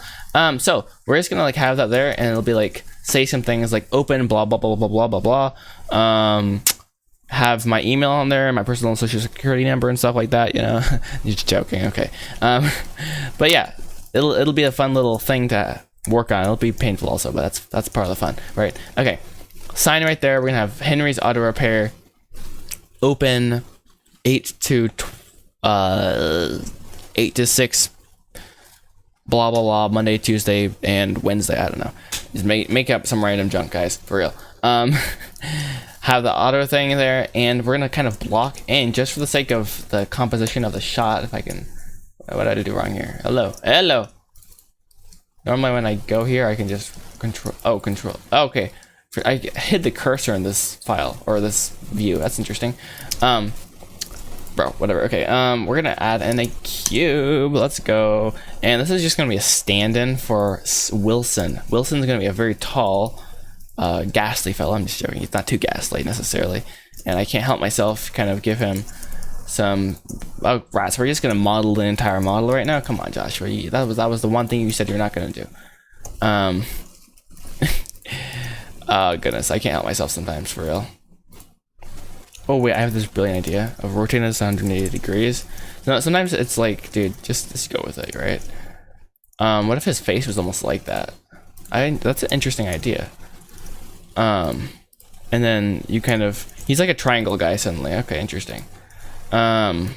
So we're just gonna like have that there, and it'll be like, say some things like open, blah, blah, blah, blah, blah, blah, blah. Have my email on there, my personal social security number and stuff like that, you know. Just joking, okay. But yeah, it'll be a fun little thing to work on. It'll be painful also, but that's part of the fun, right? Okay, sign right there. We're gonna have Henry's Auto Repair, open 8 to 6, blah blah blah, Monday, Tuesday, and Wednesday. I don't know. Just make up some random junk, guys, for real. Have the auto thing there, and we're gonna kind of block in just for the sake of the composition of the shot. If I can, what did I do wrong here? Hello. Normally when I go here, I can just control. Oh, okay. I hid the cursor in this file or this view. That's interesting. Bro, whatever. Okay. We're gonna add in a cube. Let's go. And this is just gonna be a stand-in for Wilson. Wilson's gonna be a very tall, ghastly fellow. I'm just joking. He's not too ghastly necessarily, and I can't help myself kind of give him some. Oh, rats. We're just gonna model the entire model right now. Come on, Joshua. That was the one thing you said you're not gonna do. Oh goodness, I can't help myself sometimes, for real. Oh wait, I have this brilliant idea of rotating this 180 degrees. No, sometimes it's like, dude, just go with it, right? What if his face was almost like that? That's an interesting idea. And then you kind of, he's like a triangle guy suddenly. Okay, interesting. Don't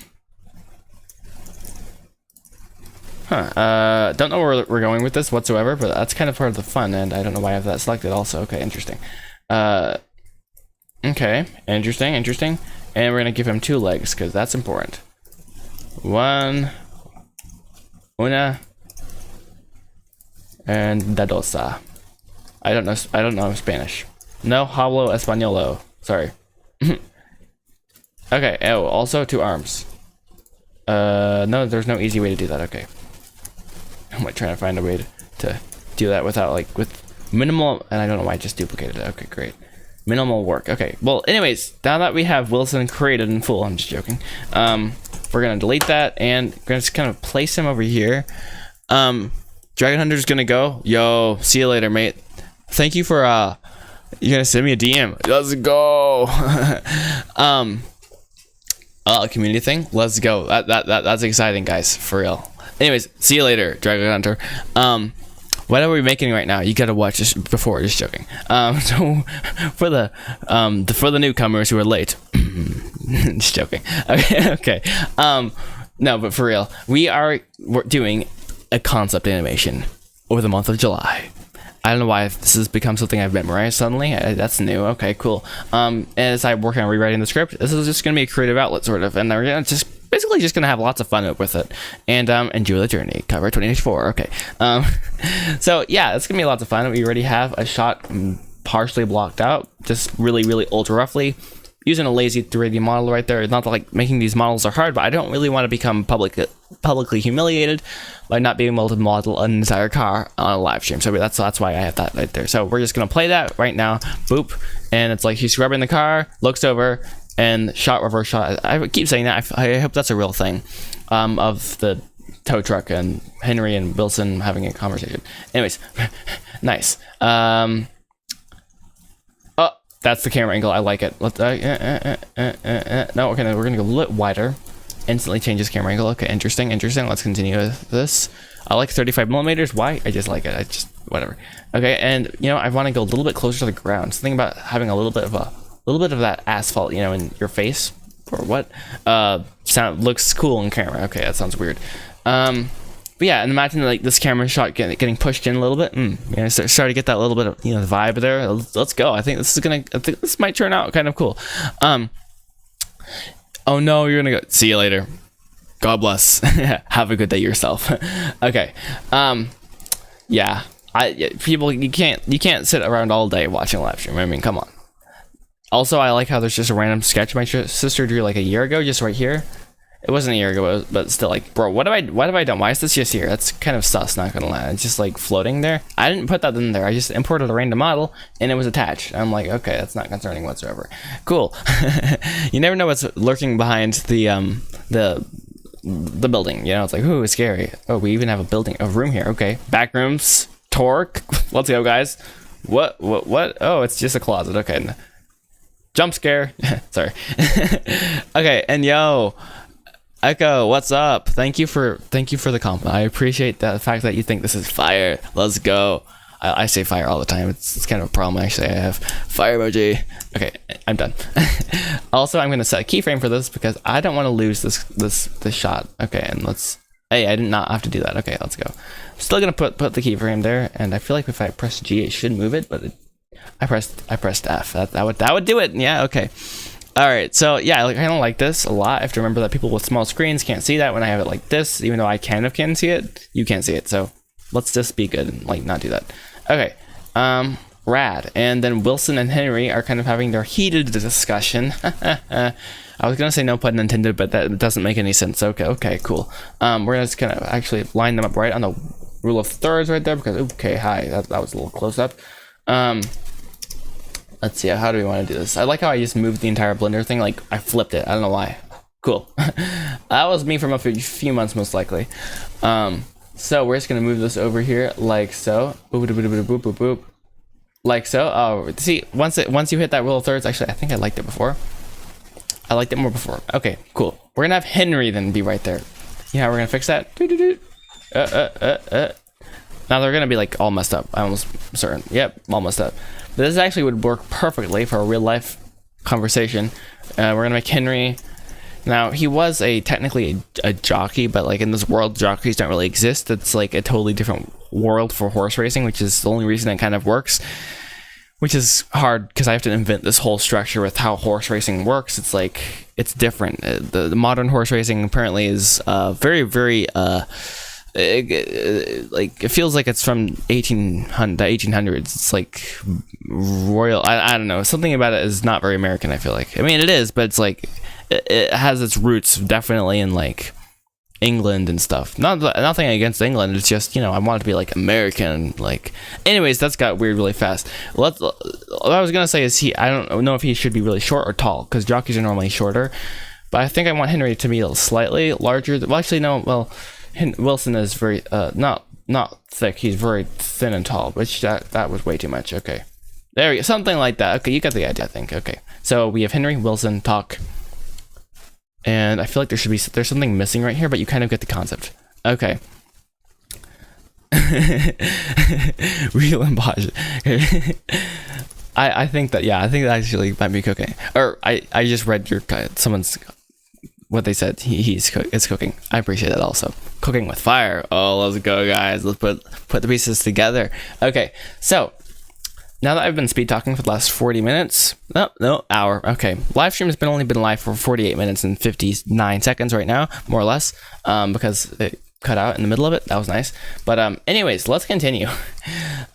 know where we're going with this whatsoever, but that's kind of part of the fun, and I don't know why I have that selected also. Okay, interesting. Okay, interesting. And we're gonna give him 2 legs, because that's important. Una, and dadosa. I don't know Spanish. No hablo españolo. Sorry. Okay, oh, also 2 arms. No, there's no easy way to do that. Okay. I'm like trying to find a way to do that without like with minimal, and I don't know why I just duplicated it. Okay, great. Minimal work. Okay, well, anyways, now that we have Wilson created in full, I'm just joking. We're gonna delete that, and we're gonna just kind of place him over here. Dragon Hunter's gonna go. Yo, see you later, mate. Thank you for you're gonna send me a DM. Let's go. Community thing. Let's go. That's exciting, guys, for real. Anyways, see you later, Dragon Hunter. What are we making right now? You gotta watch this before. Just joking. So for the newcomers who are late, just joking. Okay. No, but for real, we're doing a concept animation over the month of July. I don't know why this has become something I've memorized suddenly. That's new. Okay, cool. As I work on rewriting the script, this is just gonna be a creative outlet, sort of, and we're gonna basically just gonna have lots of fun with it, and enjoy the journey. Cover 2024. Okay. So yeah, it's gonna be lots of fun. We already have a shot partially blocked out, just really ultra roughly, using a lazy 3D model right there. Not that like making these models are hard, but I don't really want to become publicly humiliated by not being able to model an entire car on a live stream. So that's why I have that right there. So we're just gonna play that right now. Boop, and it's like he's scrubbing the car, looks over, and shot, reverse shot. I keep saying that. I hope that's a real thing. Of the tow truck and Henry and Wilson having a conversation. Anyways, nice. Oh, that's the camera angle. I like it. Let's no, okay, no, we're gonna go a little bit wider. Instantly changes camera angle. Okay, interesting. Let's continue with this. I like 35 millimeters. Why? I just like it. I just whatever. Okay, and you know I want to go a little bit closer to the ground. Something about having a little bit of that asphalt, you know, in your face or what? Looks cool in camera. Okay, that sounds weird. But yeah, and imagine like this camera shot getting pushed in a little bit. You know, start to get that little bit of, you know, the vibe there. Let's go. I think this might turn out kind of cool. Oh no, you're gonna go. See you later. God bless. Have a good day yourself. Okay. Yeah. People, you can't sit around all day watching a live stream. I mean, come on. Also, I like how there's just a random sketch my sister drew like a year ago, just right here. It wasn't a year ago, but still, like, bro, what have I done? Why is this just here? That's kind of sus, not gonna lie. It's just like floating there. I didn't put that in there. I just imported a random model and it was attached. I'm like, okay, that's not concerning whatsoever. Cool. You never know what's lurking behind the building. You know, it's like, ooh, it's scary. Oh, we even have a room here. Okay, back rooms, torque. Let's go, guys. What? Oh, it's just a closet. Okay. Jump scare. Sorry. Okay, and yo. Echo, what's up? Thank you for the compliment. I appreciate the fact that you think this is fire. Let's go. I say fire all the time. It's kind of a problem actually. I have fire emoji. Okay, I'm done. Also, I'm gonna set a keyframe for this because I don't want to lose this shot. Okay, and hey, I did not have to do that. Okay, let's go. I'm still gonna put the keyframe there, and I feel like if I press G, it should move it, but I pressed F. That would do it. Yeah. Okay. All right, so yeah, I kind of like this a lot. I have to remember that people with small screens can't see that when I have it like this, even though I kind of can see it. You can't see it, so let's just be good and like not do that. Okay, rad. And then Wilson and Henry are kind of having their heated discussion. I was gonna say no pun intended, but that doesn't make any sense. Okay, cool. We're just gonna actually line them up right on the rule of thirds right there because okay, hi, that was a little close up. Let's see, how do we want to do this? I like how I just moved the entire blender thing, like I flipped it. I don't know why. Cool. That was me from a few months most likely. So we're just gonna move this over here like so. Boop, boop, boop, boop, boop, boop. Like so. Oh, see, once you hit that rule of thirds, actually I think I liked it before. I liked it more before. Okay, cool. We're gonna have Henry then be right there. You know how we're gonna fix that? Now they're gonna be like all messed up. I'm almost certain. Yep, all messed up. But this actually would work perfectly for a real life conversation. We're gonna make Henry. Now he was technically a jockey, but like in this world, jockeys don't really exist. It's like a totally different world for horse racing, which is the only reason it kind of works. Which is hard because I have to invent this whole structure with how horse racing works. It's like it's different. The modern horse racing apparently is very very. It feels like it's from the 1800s. It's like royal. I don't know. Something about it is not very American. I feel like. I mean, it is, but it's like it has its roots definitely in like England and stuff. Nothing against England. It's just, you know, I want it to be like American. Like, anyways, that's got weird really fast. What I was gonna say is I don't know if he should be really short or tall because jockeys are normally shorter, but I think I want Henry to be slightly larger. Well, actually, no. Well. Wilson is very not thick. He's very thin and tall, which that was way too much. Okay, there we go. Something like that. Okay, you got the idea, I think. Okay, so we have Henry, Wilson, talk, and I feel like there's something missing right here, but you kind of get the concept. Okay. Real embauche. I think that actually might be cooking. Or I just read someone's. What they said, it's cooking. I appreciate that also. Cooking with fire. Oh, let's go, guys. Let's put the pieces together. Okay, so now that I've been speed talking for the last 40 minutes, hour. Okay, live stream has only been live for 48 minutes and 59 seconds right now, more or less, because it cut out in the middle of it. That was nice. But anyways, let's continue.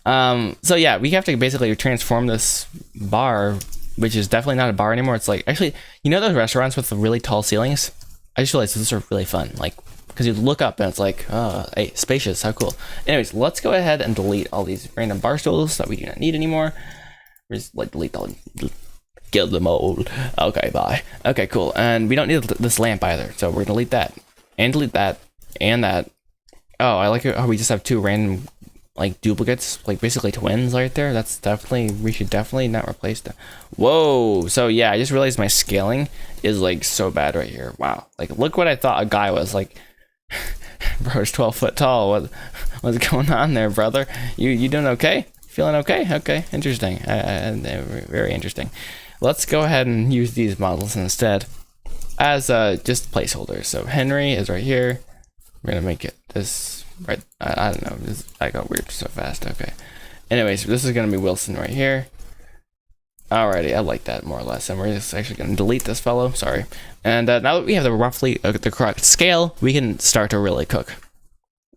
So yeah, we have to basically transform this bar, which is definitely not a bar anymore. It's like, actually, you know those restaurants with the really tall ceilings? I just realized those are really fun. Like, because you look up and it's like, oh, hey, spacious, how cool. Anyways, let's go ahead and delete all these random bar stools that we do not need anymore. We just like delete all, kill them all. Okay, bye. Okay, cool. And we don't need this lamp either. So we're gonna delete that, and delete that, and that, Oh, I like it how we just have two random like duplicates, like basically twins right there. That's definitely, we should definitely not replace them. Whoa. So yeah, I just realized my scaling is like so bad right here. Wow. Like look what I thought a guy was like. Bro's 12 foot tall. What's going on there, brother? You doing okay? Feeling okay? Okay, interesting. Very interesting. Let's go ahead and use these models instead as just placeholders. So Henry is right here. We're gonna make it this right. I don't know. I got weird so fast. Okay. Anyways, this is gonna be Wilson right here. Alrighty, I like that more or less. And we're just actually gonna delete this fellow. Sorry. And now that we have the roughly the correct scale, we can start to really cook.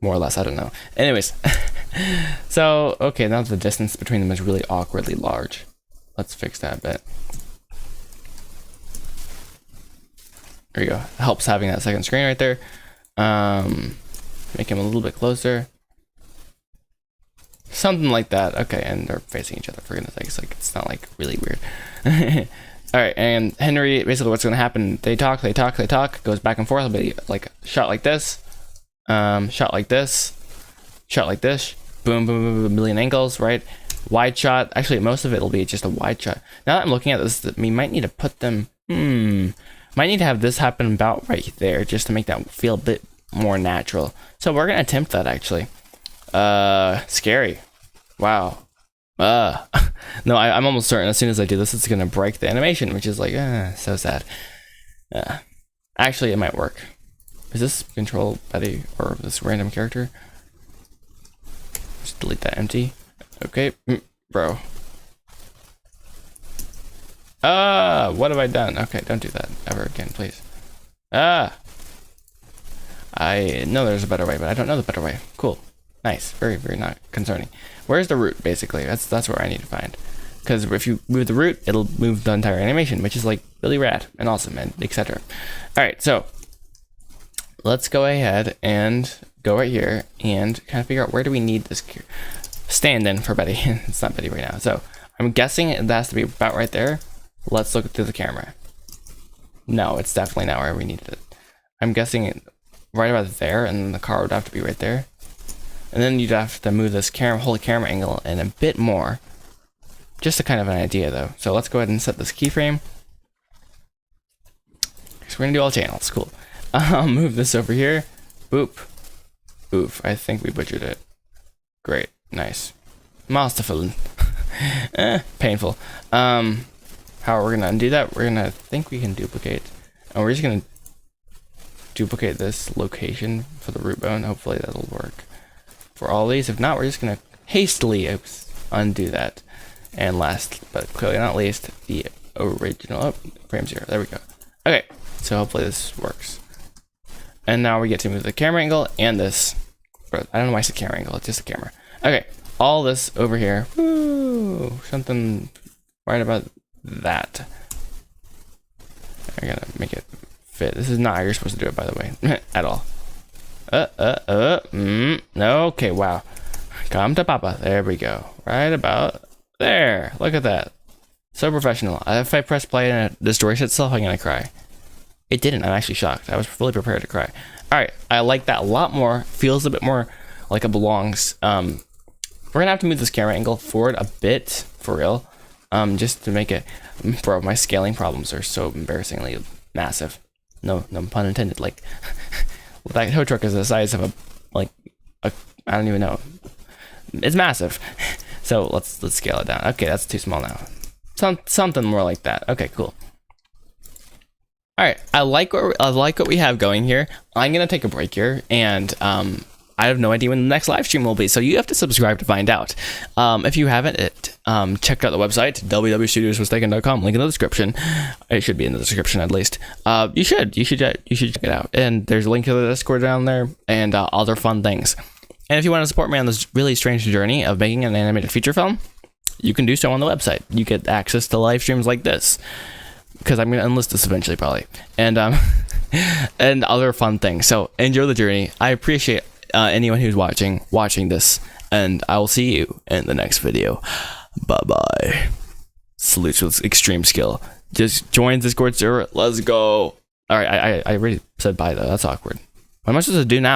More or less, I don't know. Anyways, so okay, now the distance between them is really awkwardly large. Let's fix that bit. There you go. It helps having that second screen right there. Make him a little bit closer. Something like that. Okay, and they're facing each other for goodness sakes. Like it's not like really weird. All right, and Henry, basically what's gonna happen? They talk, goes back and forth. It'll be like shot like this, shot like this, shot like this. Boom, boom, boom, boom, a million angles, right? Wide shot. Actually, most of it will be just a wide shot. Now that I'm looking at this, we might need to put them. Might need to have this happen about right there, just to make that feel a bit more natural. So we're gonna attempt that actually. Scary. Wow. No, I'm almost certain as soon as I do this, it's gonna break the animation, which is like, so sad. Actually, it might work. Is this Control Betty or this random character? Just delete that empty. Okay, bro. What have I done? Okay, don't do that ever again, please. I know there's a better way, but I don't know the better way. Cool. Nice. Very, very not concerning. Where's the root, basically? That's where I need to find. Because if you move the root, it'll move the entire animation, which is like really rad and awesome and etc. Alright, so let's go ahead and go right here and kind of figure out where do we need this stand-in for Betty. It's not Betty right now. So I'm guessing it has to be about right there. Let's look through the camera. No, it's definitely not where we needed it. I'm guessing right about there, and the car would have to be right there. And then you'd have to move this whole camera angle in a bit more. Just a kind of an idea though. So let's go ahead and set this keyframe. So we're gonna do all channels, cool. Move this over here. Boop. Oof, I think we butchered it. Great, nice. Masterful. Painful. How are we gonna undo that? We're gonna think we can duplicate. And we're just gonna duplicate this location for the root bone. Hopefully that'll work for all these. If not, we're just gonna hastily undo that. And last but clearly not least, the original frame 0. There we go. Okay, so hopefully this works. And now we get to move the camera angle and this. I don't know why I said camera angle, it's just a camera. Okay, all this over here. Woo, something right about that. I'm gonna make it fit. This is not how you're supposed to do it, by the way, at all. No, okay, wow. Come to Papa. There we go. Right about there. Look at that. So professional. If I press play and it destroys itself, I'm gonna cry. It didn't. I'm actually shocked. I was fully prepared to cry. Alright, I like that a lot more. Feels a bit more like it belongs. We're gonna have to move this camera angle forward a bit, for real. Just to make it. Bro, my scaling problems are so embarrassingly massive. No pun intended. Like, that tow truck is the size of I don't even know. It's massive. So let's scale it down. Okay, that's too small now. Something more like that. Okay, cool. All right, I like what we have going here. I'm gonna take a break here, and I have no idea when the next live stream will be, so you have to subscribe to find out. If you haven't checked out the website www.studiosforstaken.com, link in the description. It should be in the description at least. You should check it out, and there's a link to the Discord down there and other fun things. And if you want to support me on this really strange journey of making an animated feature film, you can do so on the website. You get access to live streams like this, because I'm going to enlist this eventually probably, and and other fun things. So enjoy the journey. I appreciate anyone who's watching this, and I will see you in the next video. Bye bye. Salutes with extreme skill. Just join Discord server. Let's go. All right, I already said bye though. That's awkward. What am I supposed to do now?